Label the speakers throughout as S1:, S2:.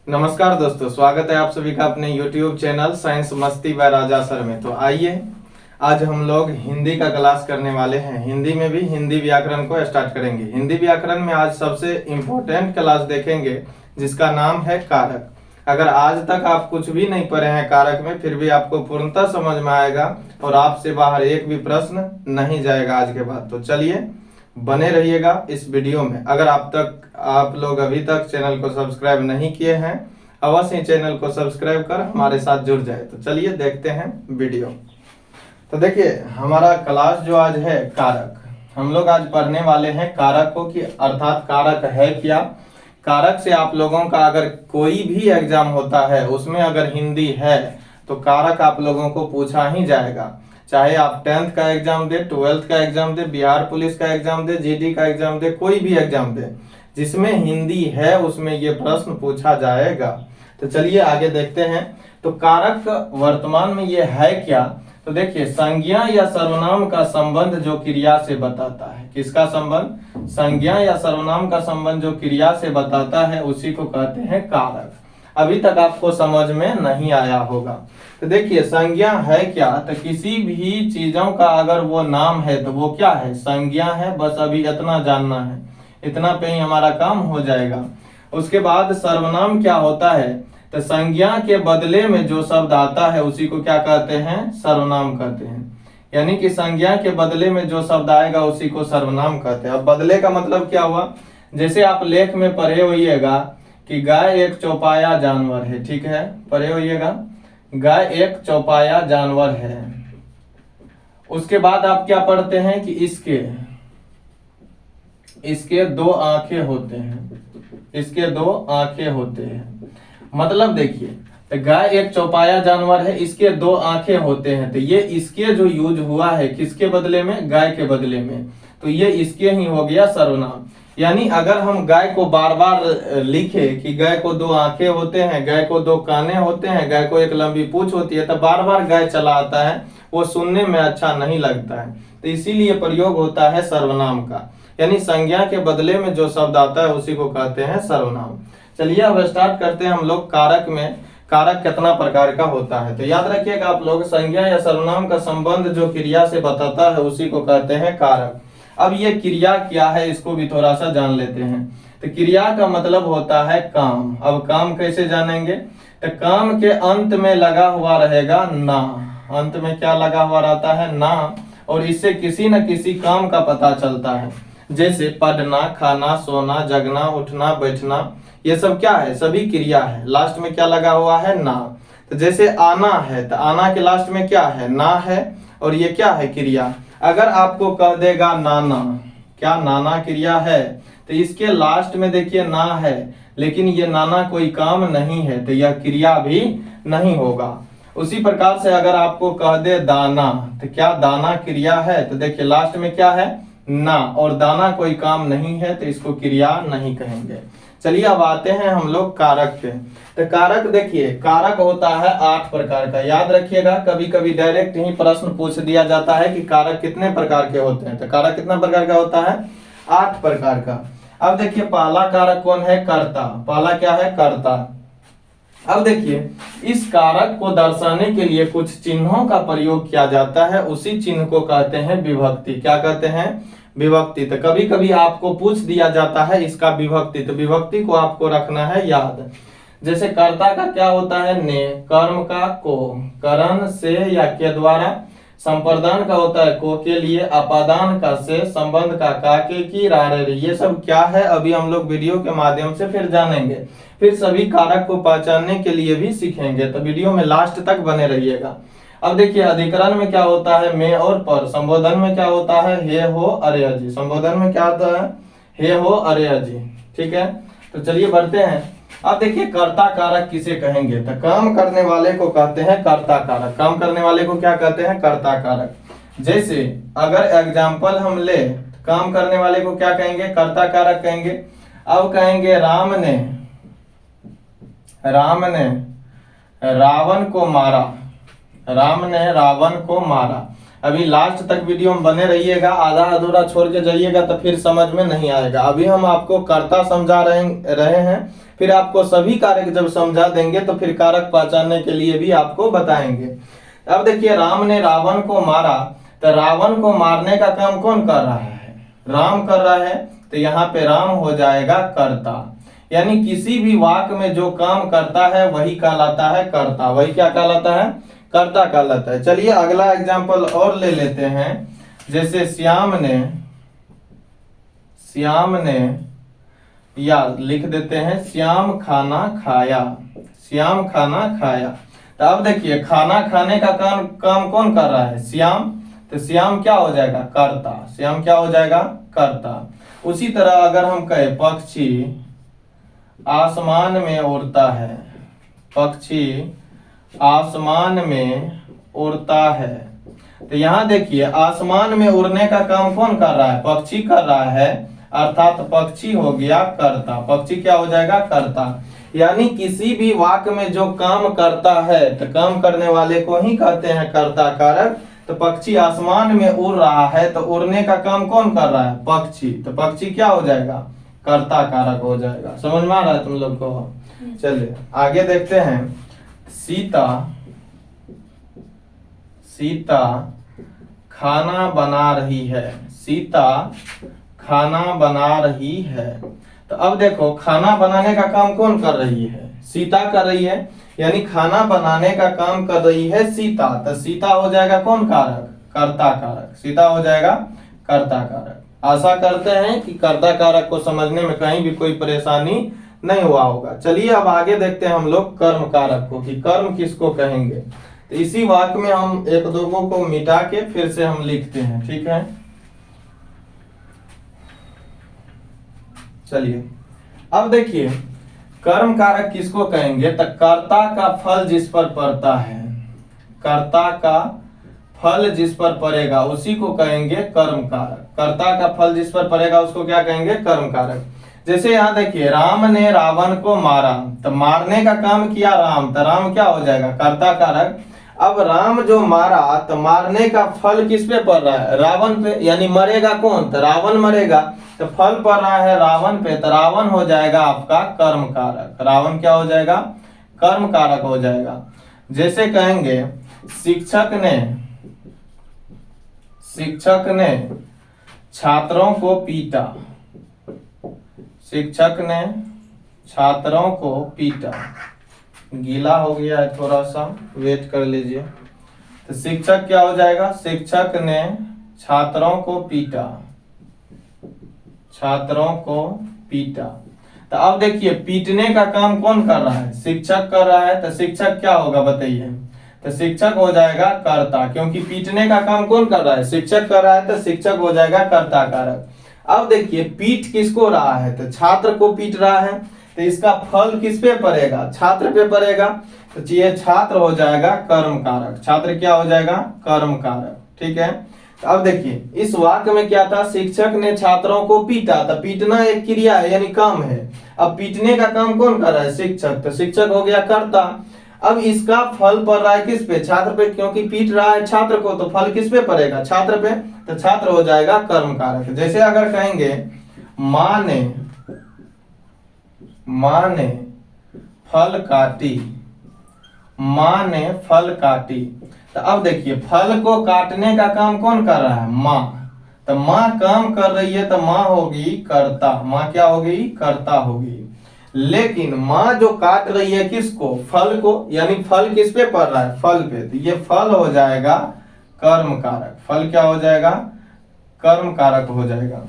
S1: नमस्कार दोस्तों, स्वागत है आप सभी का अपने YouTube चैनल साइंस मस्ती बाय राजा सर में। तो आइए आज हम लोग हिंदी का क्लास करने वाले हैं। हिंदी में भी हिंदी व्याकरण को स्टार्ट करेंगे। हिंदी व्याकरण में आज सबसे इम्पोर्टेंट क्लास देखेंगे जिसका नाम है कारक। अगर आज तक आप कुछ भी नहीं पढ़े हैं कारक में, फिर भी आपको पूर्णतः समझ में आएगा और आपसे बाहर एक भी प्रश्न नहीं जाएगा आज के बाद। तो चलिए बने रहिएगा इस वीडियो में। अगर आप लोग अभी तक चैनल को सब्सक्राइब नहीं किए हैं, अवश्य ही चैनल को सब्सक्राइब कर हमारे साथ जुड़ जाए। तो चलिए देखते हैं वीडियो। तो देखिए हमारा क्लास जो आज है कारक, हम लोग आज पढ़ने वाले हैं कारकों की, अर्थात कारक है क्या। कारक से आप लोगों का अगर कोई भी एग्जाम होता है उसमें अगर हिंदी है तो कारक आप लोगों को पूछा ही जाएगा। चाहे आप 10th का एग्जाम दे, 12th का एग्जाम दे, बिहार पुलिस का एग्जाम दे, जीडी का एग्जाम दे, कोई भी एग्जाम दे, जिसमें हिंदी है उसमें ये प्रश्न पूछा जाएगा। तो चलिए आगे देखते हैं। तो कारक वर्तमान में ये है क्या। तो देखिए संज्ञा या सर्वनाम का संबंध जो क्रिया से बताता है। किसका संबंध? संज्ञा या सर्वनाम का संबंध जो क्रिया से बताता है उसी को कहते हैं कारक। अभी तक आपको समझ में नहीं आया होगा। तो देखिए संज्ञा है क्या, तो किसी भी चीजों का अगर वो नाम है तो वो क्या है? संज्ञा है। बस अभी इतना जानना है, इतना पे ही हमारा काम हो जाएगा। उसके बाद सर्वनाम क्या होता है, तो संज्ञा के बदले में जो शब्द आता है उसी को क्या कहते हैं? सर्वनाम कहते हैं। यानी कि संज्ञा के बदले में जो शब्द आएगा उसी को सर्वनाम कहते हैं। अब बदले का मतलब क्या हुआ? जैसे आप लेख में पढ़े होइएगा कि गाय एक चौपाया जानवर है, ठीक है, पढ़े होइएगा गाय एक चौपाया जानवर है। उसके बाद आप क्या पढ़ते हैं कि इसके दो आंखें होते हैं, इसके दो आंखें होते हैं। मतलब देखिए तो गाय एक चौपाया जानवर है, इसके दो आंखें होते हैं। तो ये इसके जो यूज हुआ है किसके बदले में? गाय के बदले में। तो ये इसके ही हो गया सर्वनाम। यानी अगर हम गाय को बार बार लिखे कि गाय को दो आंखें होते हैं, गाय को दो काने होते हैं, गाय को एक लंबी पूंछ होती है, तो बार बार गाय चला आता है, वो सुनने में अच्छा नहीं लगता है। तो इसीलिए प्रयोग होता है सर्वनाम का। यानी संज्ञा के बदले में जो शब्द आता है उसी को कहते हैं सर्वनाम। चलिए अब स्टार्ट करते हैं हम लोग कारक में। कारक कितना प्रकार का होता है तो याद रखिएगा आप लोग, संज्ञा या सर्वनाम का संबंध जो क्रिया से बताता है उसी को कहते हैं कारक। अब ये क्रिया क्या है इसको भी थोड़ा सा जान लेते हैं। तो क्रिया का मतलब होता है काम। अब काम कैसे जानेंगे? तो काम के अंत में लगा हुआ रहेगा ना। अंत में क्या लगा हुआ रहता है? ना। और इससे किसी न किसी काम का पता चलता है। जैसे पढ़ना, खाना, सोना, जगना, उठना, बैठना, ये सब क्या है? सभी क्रिया है। लास्ट में क्या लगा हुआ है? ना। तो जैसे आना है तो आना के लास्ट में क्या है? ना है। और ये क्या है? क्रिया। अगर आपको कह देगा नाना, क्या नाना क्रिया है? तो इसके लास्ट में देखिए ना है, लेकिन ये नाना कोई काम नहीं है तो यह क्रिया भी नहीं होगा। उसी प्रकार से अगर आपको कह दे दाना, तो क्या दाना क्रिया है? तो देखिए लास्ट में क्या है? ना। और दाना कोई काम नहीं है तो इसको क्रिया नहीं कहेंगे। चलिए अब आते हैं हम लोग कारक पे। तो कारक देखिए, कारक होता है 8 प्रकार का। याद रखिएगा, कभी कभी डायरेक्ट ही प्रश्न पूछ दिया जाता है कि कारक कितने प्रकार के होते हैं। तो कारक कितना प्रकार का होता है? 8 प्रकार का। अब देखिए पहला कारक कौन है? कर्ता। पहला क्या है? कर्ता। अब देखिए इस कारक को दर्शाने के लिए कुछ चिन्हों का प्रयोग किया जाता है, उसी चिन्ह को कहते हैं विभक्ति। क्या कहते हैं? विभक्ति। तो कभी कभी आपको पूछ दिया जाता है इसका विभक्ति, तो विभक्ति को आपको रखना है याद। जैसे कर्ता का क्या होता है? ने। कर्म का को, करण से या के द्वारा। संप्रदान का होता है को के लिए, अपादान का से, संबंध का के की, रे। ये सब क्या है अभी हम लोग वीडियो के माध्यम से फिर जानेंगे। फिर सभी कारक को पहचानने के लिए भी सीखेंगे, तो वीडियो में लास्ट तक बने रहिएगा। अब देखिए अधिकरण में क्या होता है? में और पर। संबोधन में क्या होता है? हे, हो, अरे, अजी। संबोधन में क्या होता है? हे, हो, अरे, अजी। ठीक है, तो चलिए बढ़ते हैं। अब देखिए कर्ता कारक किसे कहेंगे? तो काम करने वाले को कहते हैं कर्ता कारक। काम करने वाले को क्या कहते हैं? कर्ता कारक। जैसे अगर एग्जाम्पल हम ले, काम करने वाले को क्या कहेंगे? कर्ता कारक कहेंगे। अब कहेंगे राम ने रावण को मारा। राम ने रावण को मारा। अभी लास्ट तक वीडियो में बने रहिएगा, आधा अधूरा छोड़ के जाइएगा तो फिर समझ में नहीं आएगा। अभी हम आपको कर्ता समझा रहे हैं, फिर आपको सभी कारक जब समझा देंगे तो फिर कारक पहचानने के लिए भी आपको बताएंगे। अब देखिए, राम ने रावण को मारा, तो रावण को मारने का काम कौन कर रहा है? राम कर रहा है, तो यहाँ पे राम हो जाएगा कर्ता। यानी किसी भी वाक्य में जो काम करता है वही कहलाता है कर्ता। वही क्या कहलाता है? कर्ता कहलाता है। चलिए अगला एग्जाम्पल और ले लेते हैं। जैसे श्याम ने, या लिख देते हैं श्याम खाना खाया। श्याम खाना खाया, तो अब देखिए खाना खाने का काम कौन कर रहा है? श्याम। तो श्याम क्या हो जाएगा? कर्ता। श्याम क्या हो जाएगा? कर्ता। उसी तरह अगर हम कहें पक्षी आसमान में उड़ता है, पक्षी आसमान में उड़ता है, तो यहाँ देखिए आसमान में उड़ने का काम कौन कर रहा है? पक्षी कर रहा है, अर्थात पक्षी हो गया कर्ता। पक्षी क्या हो जाएगा? कर्ता। यानी किसी भी वाक्य में जो काम करता है तो काम करने वाले को ही कहते हैं कर्ता कारक। तो पक्षी आसमान में उड़ रहा है, तो उड़ने का काम कौन कर रहा है? पक्षी। तो पक्षी क्या हो जाएगा? कर्ता कारक हो जाएगा। समझ में आ रहा है तुम लोग को? चलिए आगे देखते हैं। सीता खाना बना रही है। सीता खाना बना रही है, तो अब देखो खाना बनाने का काम कौन कर रही है? सीता कर रही है, यानी खाना बनाने का काम कर रही है सीता। तो सीता हो जाएगा कौन कारक? कर्ता कारक। सीता हो जाएगा कर्ता कारक। आशा करते हैं कि कर्ता कारक को समझने में कहीं भी कोई परेशानी नहीं हुआ होगा। चलिए अब आगे देखते हैं हम लोग कर्म कारक को, कि कर्म किसको कहेंगे। तो इसी वाक्य में हम एक दो को मिटा के फिर से हम लिखते हैं, ठीक है? चलिए अब देखिए, कर्म कारक किसको कहेंगे? तो कर्ता का फल जिस पर पड़ता है, कर्ता का फल जिस पर पड़ेगा उसी को कहेंगे कर्म कारक। कर्ता का फल जिस पर पड़ेगा उसको क्या कहेंगे? कर्म कारक। जैसे यहाँ देखिए, राम ने रावण को मारा, तो मारने का काम किया राम, तो राम क्या हो जाएगा? कर्ता कारक। अब राम जो मारा, तो मारने का फल किस पे पड़ रहा है? रावण पे। यानी मरेगा कौन? तो रावण मरेगा। तो फल पड़ रहा है रावण पे, तो रावण हो जाएगा आपका कर्म कारक। रावण क्या हो जाएगा? कर्म कारक हो जाएगा। जैसे कहेंगे शिक्षक ने छात्रों को पीटा। शिक्षक ने छात्रों को पीटा। गीला हो गया है, थोड़ा सा वेट कर लीजिए। तो शिक्षक क्या हो जाएगा? शिक्षक ने छात्रों को पीटा। छात्रों को पीटा। तो अब देखिए, पीटने का काम कौन कर रहा है? शिक्षक कर रहा है। तो शिक्षक क्या होगा बताइए? तो शिक्षक हो जाएगा कर्ता, क्योंकि पीटने का काम कौन कर रहा है? शिक्षक कर रहा है, तो शिक्षक हो जाएगा कर्ता कारक। अब देखिए, पीट किसको रहा है? तो छात्र को पीट रहा है, तो इसका फल किस पे पड़ेगा? छात्र पे पड़ेगा। तो ये छात्र हो जाएगा कर्म कारक। छात्र क्या हो जाएगा? कर्म कारक। ठीक है, तो अब देखिए इस वाक्य में क्या था? शिक्षक ने छात्रों को पीटा। तो पीटना एक क्रिया है, यानी काम है। अब पीटने का काम कौन कर रहा है? शिक्षक। तो शिक्षक हो गया कर्ता। अब इसका फल पड़ रहा है किस पे? छात्र पे, क्योंकि पीट रहा है छात्र को, तो फल किस पे पड़ेगा? छात्र पे। तो छात्र हो जाएगा कर्म कारक। जैसे अगर कहेंगे माँ ने फल काटी। माँ ने फल काटी। तो अब देखिए, फल को काटने का काम कौन कर रहा है? माँ। तो माँ काम कर रही है, तो माँ होगी कर्ता। माँ क्या होगी? कर्ता होगी। लेकिन माँ जो काट रही है किसको? फल को। यानी फल किस पे पड़ रहा है? फल पे। तो ये फल हो जाएगा कर्म कारक। फल क्या हो जाएगा? कर्म कारक हो जाएगा।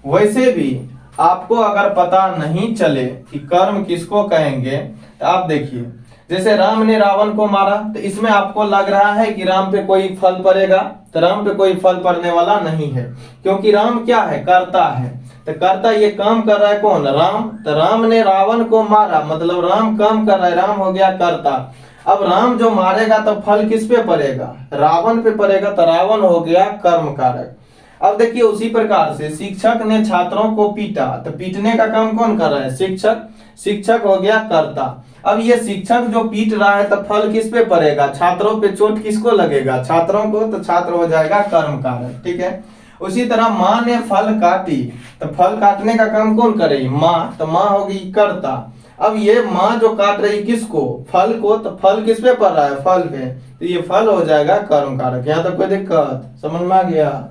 S1: वैसे भी आपको अगर पता नहीं चले कि कर्म किसको कहेंगे, तो आप देखिए, जैसे राम ने रावण को मारा, तो इसमें आपको लग रहा है कि राम पे कोई फल पड़ेगा। तो राम पे कोई फल पड़ने वाला नहीं है, क्योंकि राम क्या है? कर्ता है। तो कर्ता ये काम कर रहा है कौन? राम। तो राम ने रावण को मारा, मतलब राम काम कर रहा है, राम हो गया कर्ता। अब राम जो मारेगा तो फल किस पे पड़ेगा? रावण पे पड़ेगा। तो रावण हो गया कर्म कारक। अब देखिए उसी प्रकार से शिक्षक ने छात्रों को पीटा। तो पीटने का काम कौन कर रहा है? शिक्षक। शिक्षक हो गया कर्ता। अब ये शिक्षक जो पीट रहा है तो फल किस पे पड़ेगा, छात्रों पे चोट किसको लगेगा, छात्रों को, तो छात्र हो जाएगा कर्म कारक। ठीक है, उसी तरह माँ ने फल काटी, तो फल काटने का काम कौन करेगी, माँ, तो माँ होगी कर्ता। अब ये माँ जो काट रही किसको, फल को, तो फल किस पे पड़ रहा है, फल पे, तो ये फल हो जाएगा कर्म कारक। यहाँ तक कोई दिक्कत, समझ में आ गया।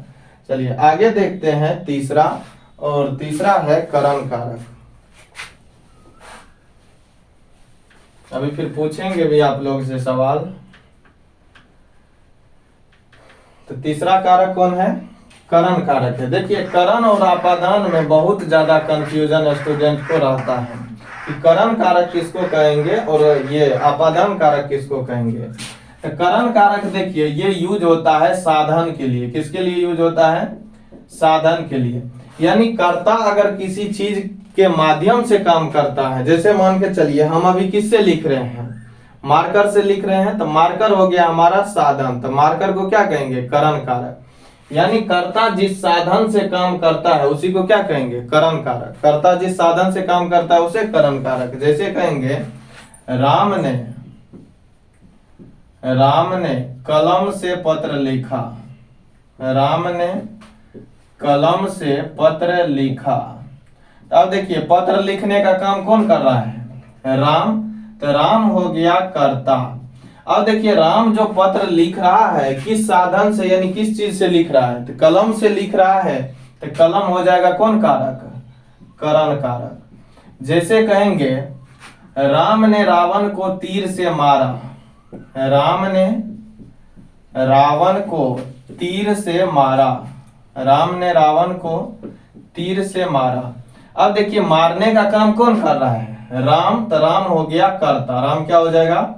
S1: चलिए आगे देखते हैं तीसरा, और तीसरा है करण कारक। अभी फिर पूछेंगे भी आप लोग से सवाल। तो तीसरा कारक कौन है, करण कारक है। देखिए करण और आपादान में बहुत ज्यादा कंफ्यूजन स्टूडेंट को रहता है कि करण कारक किसको कहेंगे और ये आपादान कारक किसको कहेंगे। तो करण कारक देखिए ये यूज होता है साधन के लिए, किसके लिए यूज होता है, साधन के लिए। यानी कर्ता अगर किसी चीज के माध्यम से काम करता है, जैसे मान के चलिए हम अभी किससे लिख रहे हैं, मार्कर से लिख रहे हैं, तो मार्कर हो गया हमारा साधन, तो मार्कर को क्या कहेंगे, करण कारक। यानी कर्ता जिस साधन से काम करता है उसी को क्या कहेंगे, करण कारक। कर्ता जिस साधन से काम करता है उसे करण कारक। जैसे कहेंगे राम ने कलम से पत्र लिखा, राम ने कलम से पत्र लिखा। अब देखिए पत्र लिखने का काम कौन कर रहा है, राम, तो राम हो गया कर्ता। अब देखिए राम जो पत्र लिख रहा है किस साधन से, यानी किस चीज से लिख रहा है, तो कलम से लिख रहा है, तो कलम हो जाएगा कौन कारक, करण कारक। जैसे कहेंगे राम ने रावण को तीर से मारा, राम ने रावण को तीर से मारा, राम ने रावण को तीर से मारा। अब देखिए मारने का काम कौन कर रहा है, राम, तो राम हो गया कर्ता, राम क्या हो जाएगा,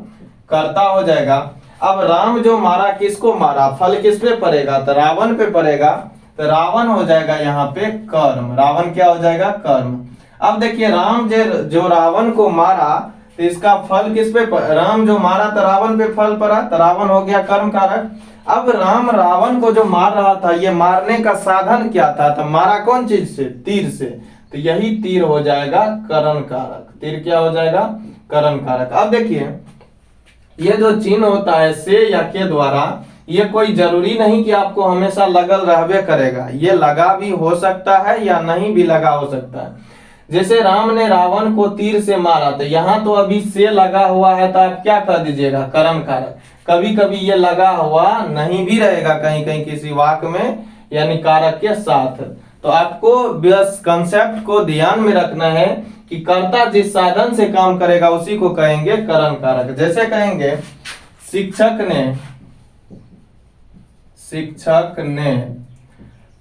S1: कर्ता हो जाएगा। अब राम जो मारा किसको मारा, फल किस पे पड़ेगा, तो रावण पे पड़ेगा, तो रावण हो जाएगा यहाँ पे कर्म, रावण क्या हो जाएगा, कर्म। अब देखिए राम जो रावण को मारा तो इसका फल किस पे, राम जो मारा तो रावण पे फल पड़ा, तो रावण हो गया कर्म कारक। अब राम रावण को जो मार रहा था, ये मारने का साधन क्या था, तो मारा कौन चीज से, तीर से, तो यही तीर हो जाएगा करण कारक। तीर क्या हो जाएगा, करण कारक। अब देखिए ये जो चिन्ह होता है से या के द्वारा, ये कोई जरूरी नहीं कि आपको हमेशा लगल रहबे करेगा, ये लगा भी हो सकता है या नहीं भी लगा हो सकता है। जैसे राम ने रावण को तीर से मारा, तो यहाँ तो अभी से लगा हुआ है, तो आप क्या कर दीजिएगा, करण कारक। कभी कभी ये लगा हुआ नहीं भी रहेगा कहीं कहीं किसी वाक्य में, यानी कारक के साथ। तो आपको बस कंसेप्ट को ध्यान में रखना है कि कर्ता जिस साधन से काम करेगा उसी को कहेंगे करण कारक। जैसे कहेंगे शिक्षक ने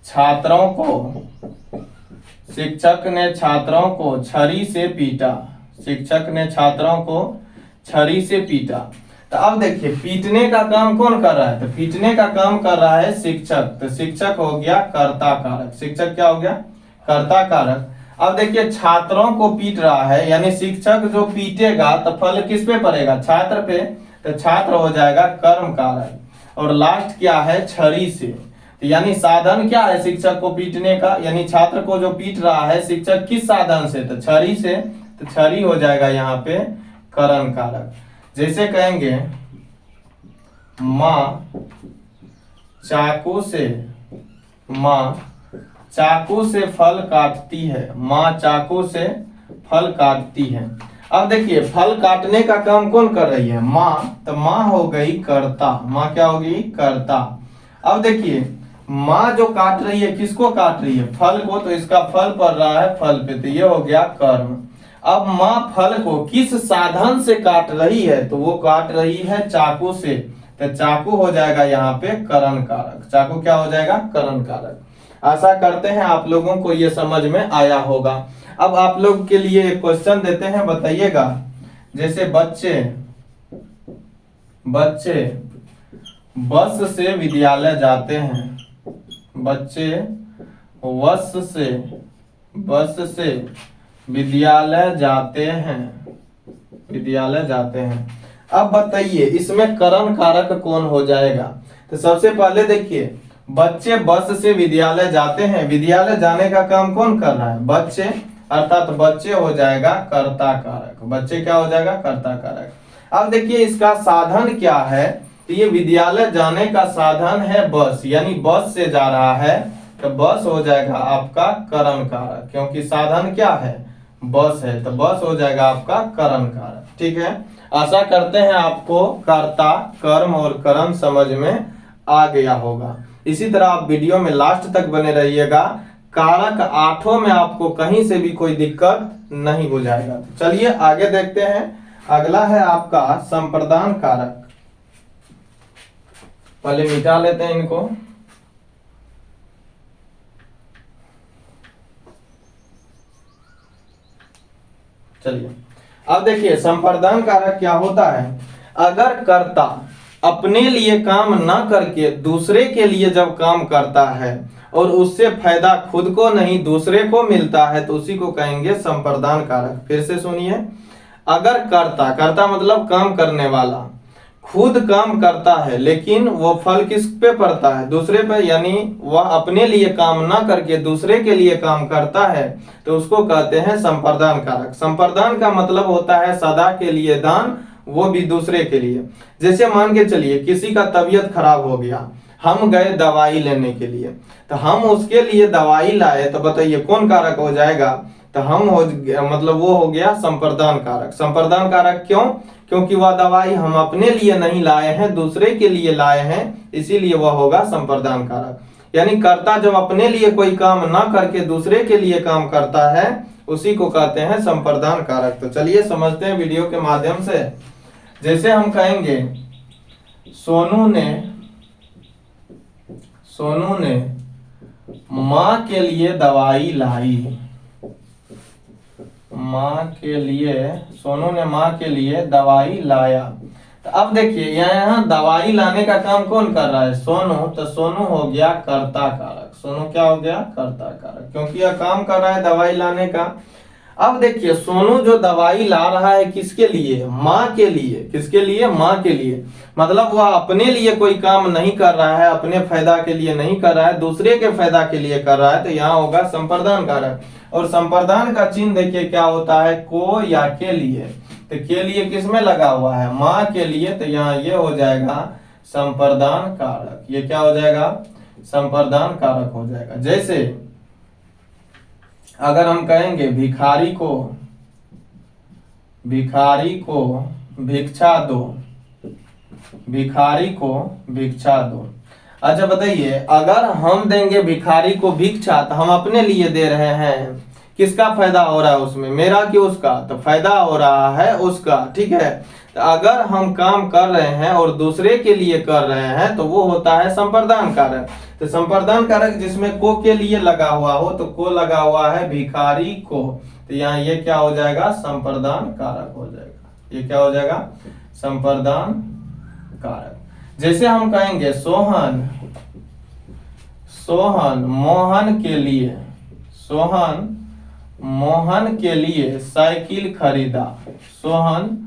S1: छात्रों को छरी से पीटा, शिक्षक ने छात्रों को छरी से पीटा। तो अब देखिए पीटने का काम कौन कर रहा है, तो पीटने का काम कर रहा है शिक्षक, तो शिक्षक हो गया कर्ता कारक। शिक्षक क्या हो गया, कर्ता कारक। अब देखिए छात्रों को पीट रहा है, यानी शिक्षक जो पीटेगा तो फल किस पे पड़ेगा, छात्र पे, तो छात्र हो जाएगा कर्म कारक। और लास्ट क्या है, छरी से, तो यानी साधन क्या है शिक्षक को पीटने का, यानी छात्र को जो पीट रहा है शिक्षक किस साधन से, तो छरी से, तो छरी हो जाएगा यहाँ पे करण कारक। जैसे कहेंगे माँ चाकू से फल काटती है, माँ चाकू से फल काटती है। अब देखिए फल काटने का काम कौन कर रही है, माँ, तो माँ हो गई कर्ता, माँ क्या होगी, कर्ता। अब देखिए माँ जो काट रही है किसको काट रही है, फल को, तो इसका फल पड़ रहा है फल पे, तो ये हो गया कर्म। अब माँ फल को किस साधन से काट रही है, तो वो काट रही है चाकू से, तो चाकू हो जाएगा यहाँ पे करण कारक। चाकू क्या हो जाएगा, करण कारक। आशा करते हैं आप लोगों को ये समझ में आया होगा। अब आप लोग के लिए एक क्वेश्चन देते हैं, बताइएगा। जैसे बच्चे बस से विद्यालय जाते हैं, बच्चे बस से विद्यालय जाते हैं। अब बताइए इसमें करण कारक कौन हो जाएगा। तो सबसे पहले देखिए बच्चे बस से विद्यालय जाते हैं, विद्यालय जाने का काम कौन कर रहा है, बच्चे। अर्थात बच्चे हो जाएगा कर्ता कारक। बच्चे क्या हो जाएगा? कर्ता कारक। अब देखिए इसका साधन क्या है, तो ये विद्यालय जाने का साधन है बस, यानी बस से जा रहा है, तो बस हो जाएगा आपका करण कारक, क्योंकि साधन क्या है? बस है, तो बस हो जाएगा आपका करण कारक। ठीक है, आशा करते हैं आपको कर्ता, कर्म और करण समझ में आ गया होगा। इसी तरह आप वीडियो में लास्ट तक बने रहिएगा, कारक 8 में आपको कहीं से भी कोई दिक्कत नहीं बुझाएगा। चलिए आगे देखते हैं। अगला है आपका संप्रदान कारक। पहले मिटा लेते हैं इनको। चलिए अब देखिए संप्रदान कारक क्या होता है। अगर कर्ता अपने लिए काम ना करके दूसरे के लिए जब काम करता है और उससे फायदा खुद को नहीं दूसरे को मिलता है, तो उसी को कहेंगे संप्रदान कारक। फिर से सुनिए, अगर कर्ता, कर्ता मतलब काम करने वाला, खुद काम करता है लेकिन वो फल किस पे पड़ता है? दूसरे पे, यानी वह अपने लिए काम ना करके दूसरे के लिए काम करता है, तो उसको कहते हैं संप्रदान कारक। संप्रदान का मतलब होता है सदा के लिए दान, वो भी दूसरे के लिए। जैसे मान के चलिए किसी का तबीयत खराब हो गया, हम गए दवाई लेने के लिए, तो हम उसके लिए दवाई लाए, तो बताइए कौन कारक हो जाएगा? तो हम हो मतलब वो हो गया संप्रदान कारक। संप्रदान कारक क्यों? क्योंकि वह दवाई हम अपने लिए नहीं लाए हैं, दूसरे के लिए लाए हैं, इसीलिए वह होगा संप्रदान कारक। यानी कर्ता जब अपने लिए कोई काम ना करके दूसरे के लिए काम करता है, उसी को कहते हैं संप्रदान कारक। तो चलिए समझते हैं वीडियो के माध्यम से। जैसे हम कहेंगे सोनू ने माँ के लिए दवाई लाई। माँ के लिए, सोनू ने माँ के लिए दवाई लाया। तो अब देखिए यहाँ दवाई लाने का काम कौन कर रहा है? सोनू। तो सोनू हो गया कर्ता कारक। सोनू क्या हो गया? कर्ता कारक, क्योंकि यह काम कर रहा है दवाई लाने का। अब देखिए सोनू जो दवाई ला रहा है किसके लिए? माँ के लिए। किसके लिए? माँ के लिए। मतलब वह अपने लिए कोई काम नहीं कर रहा है, अपने फायदा के लिए नहीं कर रहा है, दूसरे के फायदा के लिए कर रहा है, तो यहाँ होगा संप्रदान कारक। और संप्रदान का चिन्ह देखिए क्या होता है? को या के लिए। तो के लिए किसमें लगा हुआ है? माँ के लिए, तो यहाँ ये हो जाएगा संप्रदान कारक। ये क्या हो जाएगा? संप्रदान कारक हो जाएगा। जैसे अगर हम कहेंगे भिखारी को भिक्षा दो, भिखारी को भिक्षा दो। अच्छा बताइए, अगर हम देंगे भिखारी को भिक्षा, तो हम अपने लिए दे रहे हैं, किसका फायदा हो रहा है उसमें? मेरा कि उसका? तो फायदा हो रहा है उसका। ठीक है, तो अगर हम काम कर रहे हैं और दूसरे के लिए कर रहे हैं, तो वो होता है संप्रदान कारक। तो संप्रदान कारक जिसमें को के लिए लगा हुआ हो, तो को लगा हुआ है भिखारी को, तो यहाँ ये क्या हो जाएगा? संप्रदान कारक हो जाएगा। ये क्या हो जाएगा? संप्रदान कारक। जैसे हम कहेंगे सोहन मोहन के लिए साइकिल खरीदा। सोहन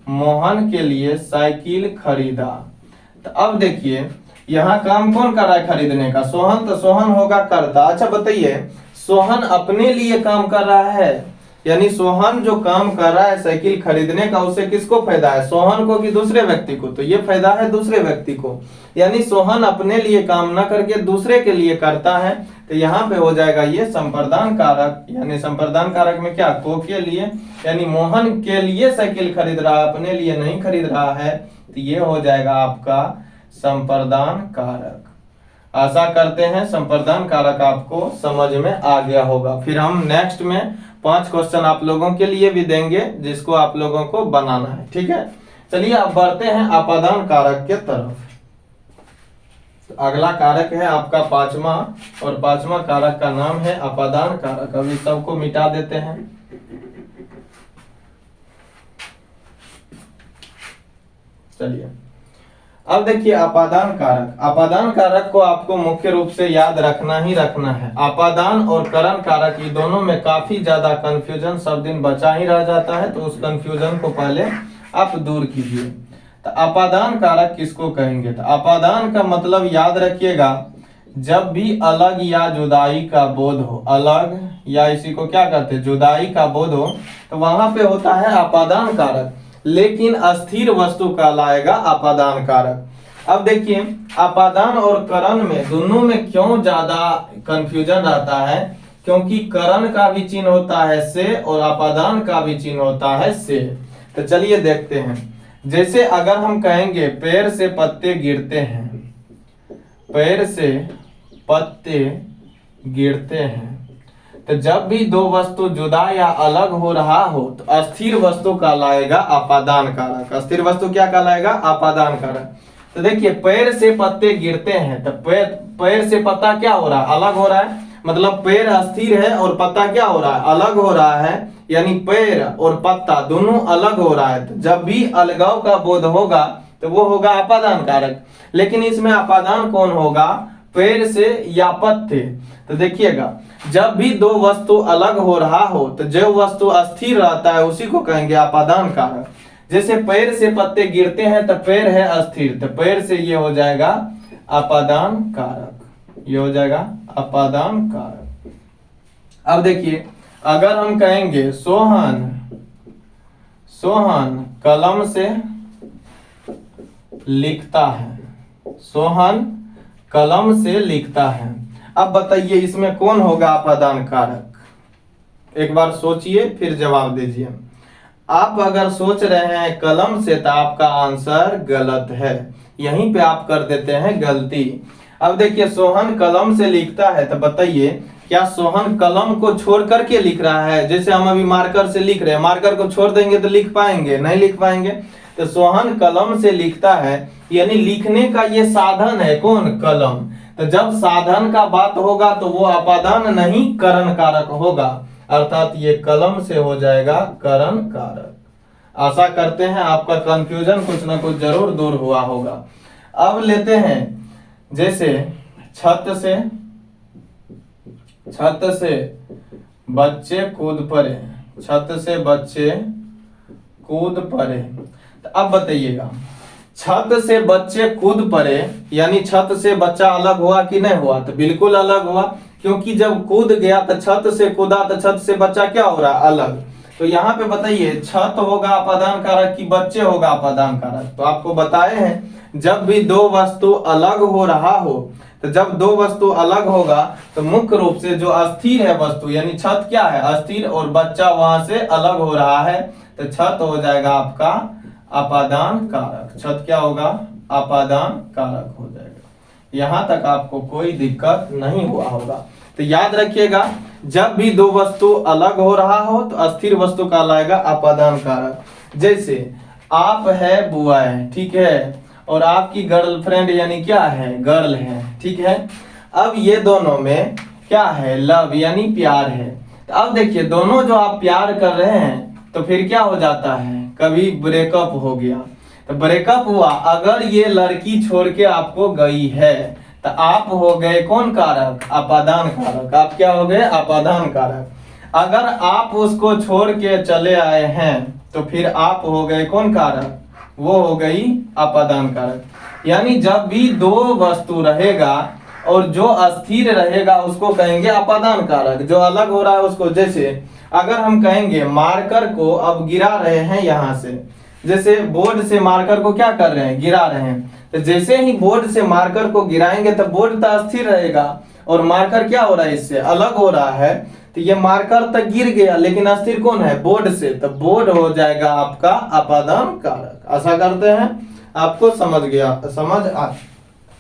S1: मोहन के लिए साइकिल खरीदा। तो अब देखिए यहाँ काम कौन कर रहा है खरीदने का? सोहन। तो सोहन होगा कर्ता। अच्छा बताइए, सोहन अपने लिए काम कर रहा है, यानी सोहन जो काम कर रहा है साइकिल खरीदने का, उससे किसको फायदा है? सोहन को कि दूसरे व्यक्ति को? तो ये फायदा है दूसरे व्यक्ति को, यानी सोहन अपने लिए काम ना करके दूसरे के लिए करता है। तो यहाँ पे हो जाएगा ये संप्रदान कारक। यानी संप्रदान कारक में क्या? को के लिए, यानी मोहन के लिए साइकिल खरीद रहा है, अपने लिए नहीं खरीद रहा है, तो ये हो जाएगा आपका संप्रदान कारक। आशा करते हैं संप्रदान कारक आपको समझ में आ गया होगा। फिर हम नेक्स्ट में 5 क्वेश्चन आप लोगों के लिए भी देंगे, जिसको आप लोगों को बनाना है। ठीक है, चलिए अब बढ़ते हैं अपादान कारक के तरफ। अगला कारक है आपका 5वां, और 5वां कारक का नाम है अपादान कारक। अभी सबको मिटा देते हैं। चलिए अब देखिए अपादान कारक। अपादान कारक को आपको मुख्य रूप से याद रखना ही रखना है। अपादान और करण कारक ये दोनों में काफी ज्यादा कंफ्यूजन सब दिन बचा ही रह जाता है, तो उस कंफ्यूजन को पहले आप दूर कीजिए। तो अपादान कारक किसको कहेंगे? तो अपादान का मतलब याद रखिएगा, जब भी अलग या जुदाई का बोध हो, अलग या इसी को क्या कहते हैं जुदाई का बोध हो, तो वहां पे होता है अपादान कारक, लेकिन अस्थिर वस्तु कहलाएगा अपादान कारक। अब देखिए अपादान और करण में दोनों में क्यों ज्यादा कंफ्यूजन रहता है, क्योंकि करण का भी चिन्ह होता है से और अपादान का भी चिन्ह होता है से। तो चलिए देखते हैं, जैसे अगर हम कहेंगे पैर से पत्ते गिरते हैं, पैर से पत्ते गिरते हैं, तो जब भी दो वस्तु जुदा या अलग हो रहा हो तो अस्थिर वस्तु कहलाएगा अपादान कारक। अस्थिर वस्तु क्या कहलाएगा? अपादान कारक। तो देखिए पैर से पत्ते गिरते हैं, तो पैर से पत्ता क्या हो रहा है? अलग हो रहा है, मतलब पैर अस्थिर है और पत्ता क्या हो रहा है? अलग हो रहा है, यानी पैर और पत्ता दोनों अलग हो रहा है। तो जब भी अलगाव का बोध होगा तो वो होगा अपादान कारक। लेकिन इसमें अपादान कौन होगा? पैर से या पत्ते। तो देखिएगा जब भी दो वस्तु अलग हो रहा हो तो जो वस्तु अस्थिर रहता है उसी को कहेंगे अपादान कारक। जैसे पैर से पत्ते गिरते हैं तो पैर है अस्थिर, तो पैर से ये हो जाएगा अपादान कारक, ये हो जाएगा अपादान कारक। अब देखिए अगर हम कहेंगे सोहन कलम से लिखता है, सोहन कलम से लिखता है। अब बताइए इसमें कौन होगा अपादान कारक? एक बार सोचिए फिर जवाब दीजिए। आप अगर सोच रहे हैं कलम से तो आपका आंसर गलत है, यहीं पे आप कर देते हैं गलती। अब देखिए सोहन कलम से लिखता है, तो बताइए क्या सोहन कलम को छोड़ करके लिख रहा है? जैसे हम अभी मार्कर से लिख रहे हैं, मार्कर को छोड़ देंगे तो लिख पाएंगे? नहीं लिख पाएंगे। तो सोहन कलम से लिखता है, यानी लिखने का ये साधन है कौन? कलम। तो जब साधन का बात होगा तो वो अपादान नहीं करण कारक होगा, अर्थात ये कलम से हो जाएगा करण कारक। आशा करते हैं आपका कंफ्यूजन कुछ ना कुछ जरूर दूर हुआ होगा। अब लेते हैं जैसे छत से बच्चे कूद पड़े, छत से बच्चे कूद पड़े। तो अब बताइएगा छत से बच्चे कूद पड़े, यानी छत से बच्चा अलग हुआ कि नहीं हुआ? तो बिल्कुल अलग हुआ, क्योंकि जब कूद गया तो छत से कूदा तो छत से बच्चा क्या हो रहा? अलग। तो यहाँ पे बताइए छत होगा अपादान कारक कि बच्चे होगा अपादान कारक? तो आपको बताए हैं जब भी दो वस्तु अलग हो रहा हो, तो जब दो वस्तु अलग होगा तो मुख्य रूप से जो अस्थिर है वस्तु, यानी छत क्या है? अस्थिर, और बच्चा वहां से अलग हो रहा है, तो छत हो जाएगा आपका अपादान कारक। छत क्या होगा? अपादान कारक हो जाएगा। यहां तक आपको कोई दिक्कत नहीं हुआ होगा। तो याद रखिएगा जब भी दो वस्तु अलग हो रहा हो तो अस्थिर वस्तु कहलाएगा अपादान कारक। जैसे आप है बुआ है, ठीक है, और आपकी गर्लफ्रेंड यानी क्या है? गर्ल है, ठीक है। अब ये दोनों में क्या है? लव यानी प्यार है। तो अब देखिए दोनों जो आप प्यार कर रहे हैं तो फिर क्या हो जाता है? कभी ब्रेकअप हो गया, तो ब्रेकअप हुआ, अगर ये लड़की छोड़ के आपको गई है तो आप हो गए कौन कारक? अपादान कारक। आप क्या हो गए? अपादान कारक। अगर आप उसको छोड़ के चले आए हैं तो फिर आप हो गए कौन कारक? वो हो गई अपादान कारक। यानी जब भी दो वस्तु रहेगा और जो अस्थिर रहेगा उसको कहेंगे अपादान कारक, जो अलग हो रहा है उसको। जैसे अगर हम कहेंगे मार्कर को अब गिरा रहे हैं यहां से, जैसे बोर्ड से मार्कर को क्या कर रहे हैं? गिरा रहे हैं। तो जैसे ही बोर्ड से मार्कर को गिराएंगे तो बोर्ड तो अस्थिर रहेगा और मार्कर क्या हो रहा है? इससे अलग हो रहा है। तो ये मार्कर तक गिर गया लेकिन अस्थिर कौन है? बोर्ड से। तो बोर्ड हो जाएगा आपका अपादान कारक। आशा करते हैं आपको समझ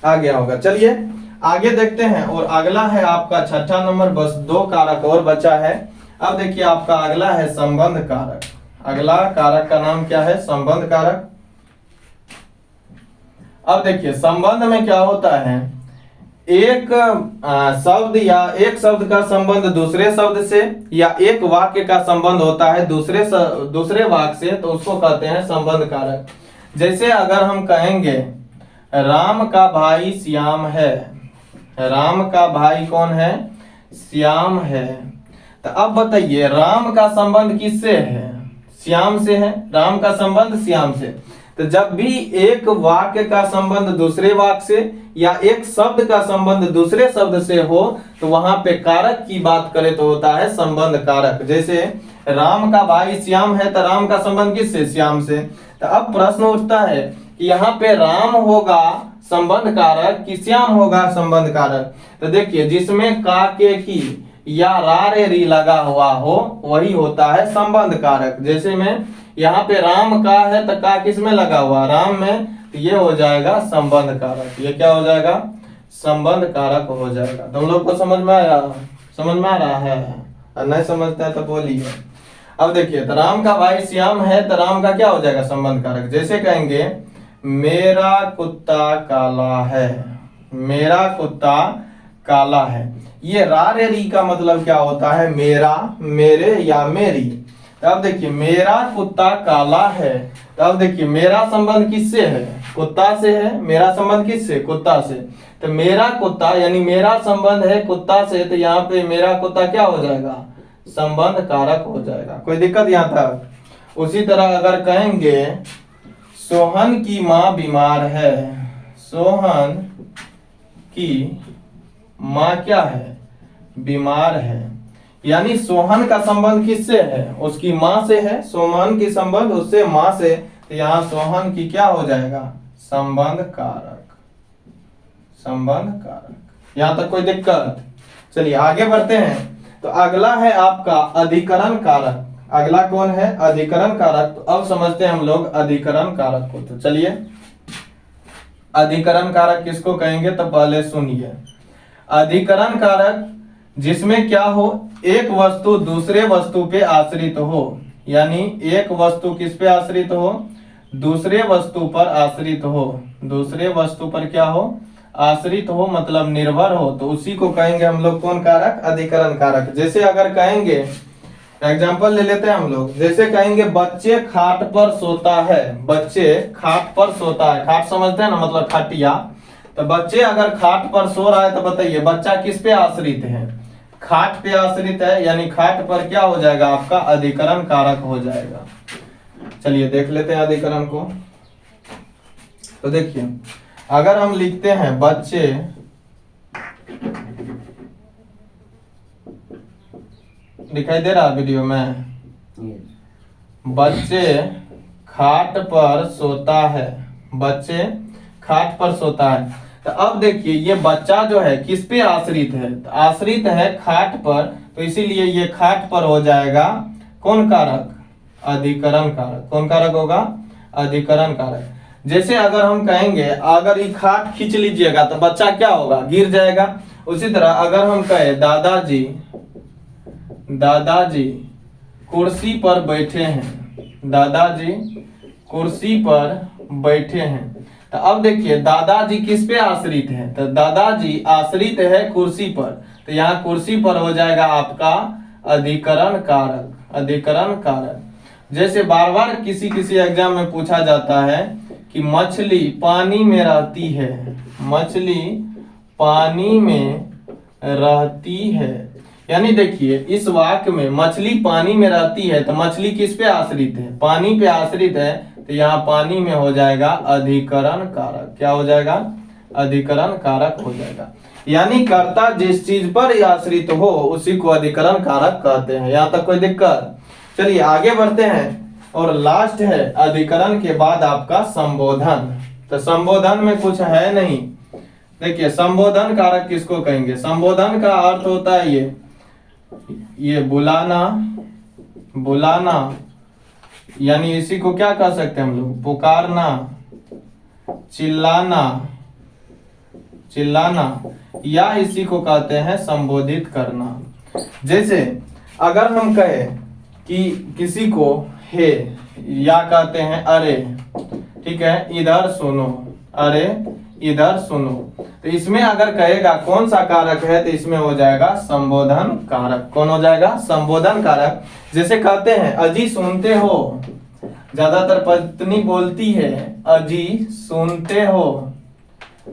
S1: आ गया होगा। चलिए आगे देखते हैं, और अगला है आपका छठा नंबर। बस दो कारक और बचा है। अब देखिए आपका अगला है संबंध कारक। अगला कारक का नाम क्या है? संबंध कारक। अब देखिए संबंध में क्या होता है? एक शब्द या एक शब्द का संबंध दूसरे शब्द से, या एक वाक्य का संबंध होता है दूसरे वाक्य से, तो उसको कहते हैं संबंध कारक। जैसे अगर हम कहेंगे राम का भाई श्याम है, राम का भाई कौन है? श्याम है। तो अब बताइए राम का संबंध किससे है? श्याम से है। राम का संबंध श्याम से। तो जब भी एक वाक्य का संबंध दूसरे वाक्य से या एक शब्द का संबंध दूसरे शब्द से हो तो वहां पे कारक की बात करें तो होता है संबंध कारक। जैसे राम का भाई श्याम है तो राम का संबंध किससे? श्याम से। तो अब प्रश्न उठता है कि यहाँ पे राम होगा संबंध कारक कि श्याम होगा संबंध कारक? तो देखिए जिसमें का के की या रा रे री लगा हुआ हो वही होता है संबंध कारक। जैसे में यहाँ पे राम का है तो का किस में लगा हुआ? राम में, तो ये हो जाएगा संबंध कारक। ये क्या हो जाएगा? संबंध कारक हो जाएगा। तुम लोग को समझ में आया? समझ में आ रहा है? और नहीं समझता है तो बोलिए। अब देखिए तो राम का भाई श्याम है तो राम का क्या हो जाएगा? संबंध कारक। जैसे कहेंगे मेरा कुत्ता काला है, मेरा कुत्ता काला है। ये रा रे री का मतलब क्या होता है? मेरा, मेरे या मेरी। तब देखिए मेरा कुत्ता काला है, तब देखिए मेरा संबंध किससे है? कुत्ता से है। मेरा संबंध किससे? कुत्ता से। तो मेरा कुत्ता यानी मेरा संबंध है कुत्ता से, तो यहाँ पे मेरा कुत्ता क्या हो जाएगा? संबंध कारक हो जाएगा। कोई दिक्कत यहाँ तक? उसी तरह अगर कहेंगे सोहन की माँ बीमार है, सोहन की माँ क्या है? बीमार है। यानी सोहन का संबंध किससे है? उसकी माँ से है। सोहन की संबंध उससे माँ से, तो यहाँ सोहन की क्या हो जाएगा? संबंध कारक, संबंध कारक। यहाँ तक कोई दिक्कत? चलिए आगे बढ़ते हैं। तो अगला है आपका अधिकरण कारक। अगला कौन है? अधिकरण कारक। तो अब समझते हैं हम लोग अधिकरण कारक को। तो चलिए अधिकरण कारक किसको कहेंगे तो पहले सुनिए। अधिकरण कारक जिसमें क्या हो? एक वस्तु दूसरे वस्तु पे आश्रित हो। यानी एक वस्तु किस पे आश्रित हो? दूसरे वस्तु पर आश्रित हो। दूसरे वस्तु पर क्या हो? आश्रित हो मतलब निर्भर हो, तो उसी को कहेंगे हम लोग कौन कारक? अधिकरण कारक। जैसे अगर कहेंगे एग्जाम्पल ले लेते हैं हम लोग। जैसे कहेंगे बच्चे खाट पर सोता है, बच्चे खाट पर सोता है। खाट समझते हैं ना, मतलब खटिया। तो बच्चे अगर खाट पर सो रहा है तो बताइए बच्चा किस पे आश्रित है? खाट पे आश्रित है, यानी खाट पर क्या हो जाएगा? आपका अधिकरण कारक हो जाएगा। चलिए देख लेते हैं अधिकरण को। तो देखिए अगर हम लिखते हैं बच्चे दिखाई दे रहा है वीडियो में? बच्चे खाट पर सोता है, बच्चे खाट पर सोता है। तो अब देखिए ये बच्चा जो है किस पे आश्रित है? तो आश्रित है खाट पर, तो इसीलिए ये खाट पर हो जाएगा कौन कारक? अधिकरण कारक। कौन कारक होगा? अधिकरण कारक। जैसे अगर हम कहेंगे अगर ये खाट खींच लीजिएगा तो बच्चा क्या होगा? गिर जाएगा। उसी तरह अगर हम कहे दादाजी, दादाजी कुर्सी पर बैठे हैं, दादाजी कुर्सी पर बैठे हैं। तो अब देखिए दादाजी किस पे आश्रित है? तो दादाजी आश्रित है कुर्सी पर, तो यहाँ कुर्सी पर हो जाएगा आपका अधिकरण कारक, अधिकरण कारक। जैसे बार बार किसी किसी एग्जाम में पूछा जाता है कि मछली पानी में रहती है, मछली पानी में रहती है। यानी देखिए इस वाक्य में मछली पानी में रहती है, तो मछली किस पे आश्रित है? पानी पे आश्रित है, तो यहाँ पानी में हो जाएगा अधिकरण कारक। क्या हो जाएगा? अधिकरण कारक हो जाएगा। यानी कर्ता जिस चीज पर आश्रित हो उसी को अधिकरण कारक कहते हैं। यहाँ तक कोई दिक्कत? चलिए आगे बढ़ते हैं। और लास्ट है अधिकरण के बाद आपका संबोधन। तो संबोधन में कुछ है नहीं। देखिए संबोधन कारक किसको कहेंगे? संबोधन का अर्थ होता है ये बुलाना, बुलाना, यानी इसी को क्या कह सकते हैं हम लोग? पुकारना, चिल्लाना, चिल्लाना, या इसी को कहते हैं संबोधित करना। जैसे अगर हम कहें कि किसी को हे, या कहते हैं अरे, ठीक है, इधर सुनो, अरे इधर सुनो, तो इसमें अगर कहेगा कौन सा कारक है तो इसमें हो जाएगा संबोधन कारक। कौन हो जाएगा? संबोधन कारक। जैसे कहते हैं अजी सुनते हो, ज्यादातर पत्नी बोलती है अजी सुनते हो,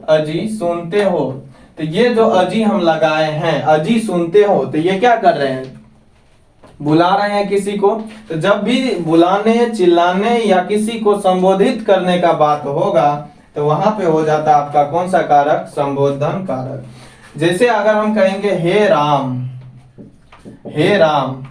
S1: अजी सुनते हो। तो ये जो अजी हम लगाए हैं अजी सुनते हो, तो ये क्या कर रहे हैं? बुला रहे हैं किसी को, तो जब भी बुलाने, चिल्लाने या किसी को संबोधित करने का बात होगा तो वहां पे हो जाता है आपका कौन सा कारक, संबोधन कारक। जैसे अगर हम कहेंगे हे राम, हे राम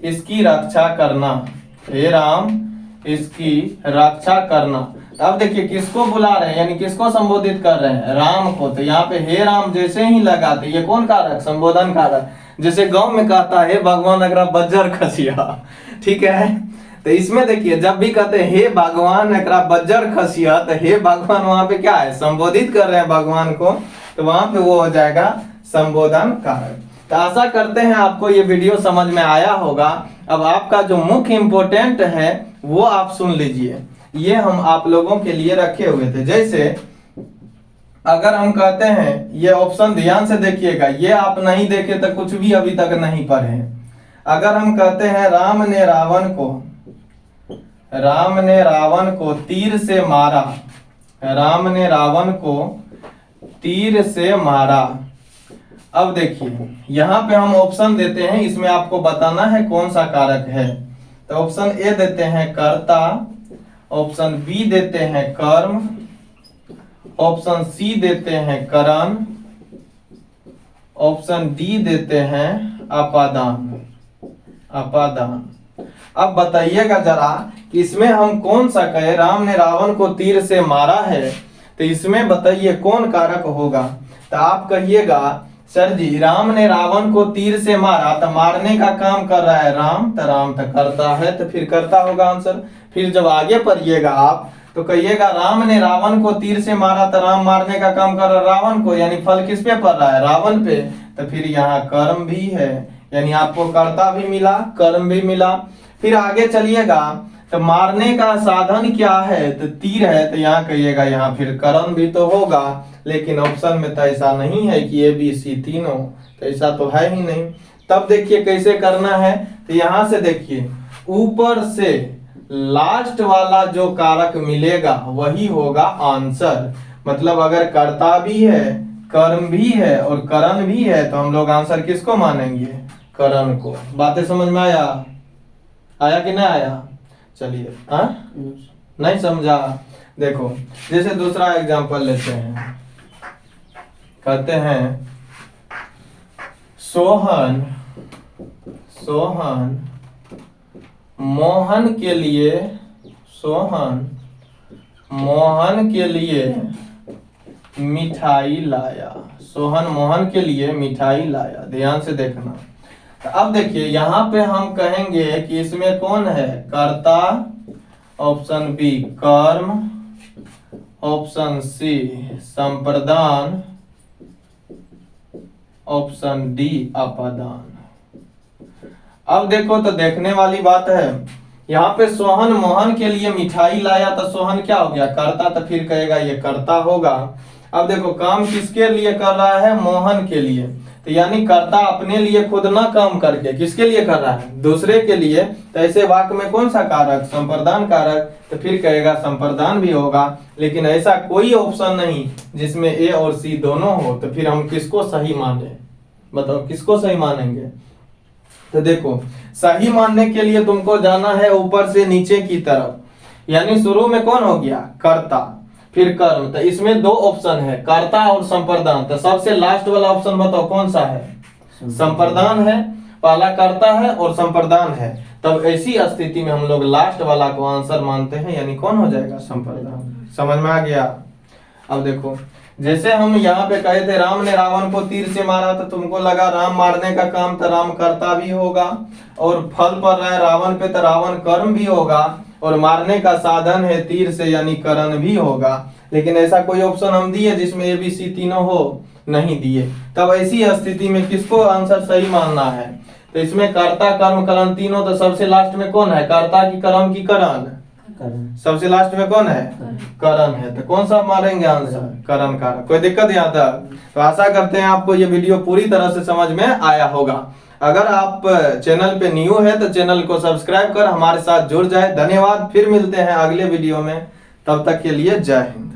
S1: इसकी रक्षा करना, हे राम इसकी रक्षा करना। अब देखिए किसको बुला रहे हैं, यानी किसको संबोधित कर रहे हैं, राम को। तो यहाँ पे हे राम जैसे ही लगाते, ये कौन कारक, संबोधन कारक। जैसे गांव में कहता है भगवान अगरा बज्जर खसिया, ठीक है। तो इसमें देखिए जब भी कहते हैं हे भगवान अगरा बज्जर खसिया, तो हे भगवान वहां पे क्या है, संबोधित कर रहे हैं भगवान को, तो वहां पे वो हो जाएगा संबोधन कारक। तो आशा करते हैं आपको ये वीडियो समझ में आया होगा। अब आपका जो मुख्य इंपोर्टेंट है वो आप सुन लीजिए, ये हम आप लोगों के लिए रखे हुए थे। जैसे अगर हम कहते हैं, ये ऑप्शन ध्यान से देखिएगा, ये आप नहीं देखे तो कुछ भी अभी तक नहीं पढ़े। अगर हम कहते हैं राम ने रावण को तीर से मारा, राम ने रावण को तीर से मारा। अब देखिए यहाँ पे हम ऑप्शन देते हैं, इसमें आपको बताना है कौन सा कारक है। तो ऑप्शन ए देते हैं कर्ता, ऑप्शन बी देते हैं कर्म, ऑप्शन सी देते हैं करण, ऑप्शन डी देते हैं अपादान, अपादान। अब बताइएगा जरा कि इसमें हम कौन सा कहे, राम ने रावण को तीर से मारा है, तो इसमें बताइए कौन कारक होगा। तो आप कहिएगा सर जी राम ने रावण को तीर से मारा, तो मारने का काम कर रहा है राम, तो राम तो करता है, तो फिर करता होगा आंसर। फिर जब आगे पढ़िएगा आप तो कहिएगा राम ने रावण को तीर से मारा, तो राम मारने का काम कर रहा है रावण को, यानी फल किस पे पड़ रहा है, रावण पे। तो फिर यहाँ कर्म भी है, यानी आपको कर्ता भी मिला, कर्म भी मिला। फिर आगे चलिएगा तो मारने का साधन क्या है, तो तीर है, तो यहाँ कहिएगा यहाँ फिर करण भी तो होगा, लेकिन ऑप्शन में तो ऐसा नहीं है कि ए बी सी तीनों, तो ऐसा तो है ही नहीं। तब देखिए कैसे करना है, तो यहाँ से देखिए ऊपर से लास्ट वाला जो कारक मिलेगा वही होगा आंसर। मतलब अगर कर्ता भी है, कर्म भी है और करण भी है, तो हम लोग आंसर किसको मानेंगे, करण को। बातें समझ में आया कि नहीं आया? चलिए नहीं समझा, देखो जैसे दूसरा एग्जांपल लेते हैं, कहते हैं सोहन मोहन के लिए मिठाई लाया, सोहन मोहन के लिए मिठाई लाया। ध्यान से देखना। अब देखिए यहाँ पे हम कहेंगे कि इसमें कौन है, कर्ता, ऑप्शन बी कर्म, ऑप्शन सी संप्रदान, ऑप्शन डी अपादान। अब देखो तो देखने वाली बात है, यहाँ पे सोहन मोहन के लिए मिठाई लाया, तो सोहन क्या हो गया, कर्ता, तो फिर कहेगा ये कर्ता होगा। अब देखो काम किसके लिए कर रहा है, मोहन के लिए, तो यानी कर्ता अपने लिए खुद ना काम करके किसके लिए कर रहा है, दूसरे के लिए। तो ऐसे वाक्य में कौन सा कारक, संप्रदान कारक, तो फिर कहेगा संप्रदान भी होगा। लेकिन ऐसा कोई ऑप्शन नहीं जिसमें ए और सी दोनों हो, तो फिर हम किसको सही माने, बताओ किसको सही मानेंगे। तो देखो सही मानने के लिए तुमको जाना है ऊपर से नीचे की तरफ, यानी शुरू में कौन हो गया, कर्ता, फिर कर्म। तो इसमें दो ऑप्शन है, कर्ता और संप्रदान। तो सबसे लास्ट वाला ऑप्शन बताओ कौन सा है, संप्रदान है। पहला कर्ता है और संप्रदान है, तब ऐसी स्थिति में हम लोग लास्ट वाला को आंसर मानते हैं, यानी कौन हो जाएगा, संप्रदान। समझ में आ गया? अब देखो जैसे हम यहाँ पे कहे थे राम ने रावण को तीर से मारा, तो तुमको लगा राम मारने का काम तो राम करता भी होगा, और फल पड़ रहा है रावण पे, तो रावण कर्म भी होगा, और मारने का साधन है तीर से, यानी करण भी होगा। लेकिन ऐसा कोई ऑप्शन हम दिए जिसमें ए बी सी तीनों हो, नहीं दिए। तब ऐसी स्थिति में किसको आंसर सही मानना है, तो इसमें कर्ता कर्म करण तीनों, तो सबसे लास्ट में कौन है, कर्ता की कर्म की करण, सबसे लास्ट में कौन है, करण है। तो कौन सा मारेंगे आंसर, करण का। कोई दिक्कत यहाँ तक? तो आशा करते हैं आपको ये वीडियो पूरी तरह से समझ में आया होगा। अगर आप चैनल पे न्यू है तो चैनल को सब्सक्राइब कर हमारे साथ जुड़ जाए। धन्यवाद, फिर मिलते हैं अगले वीडियो में, तब तक के लिए जय हिंद।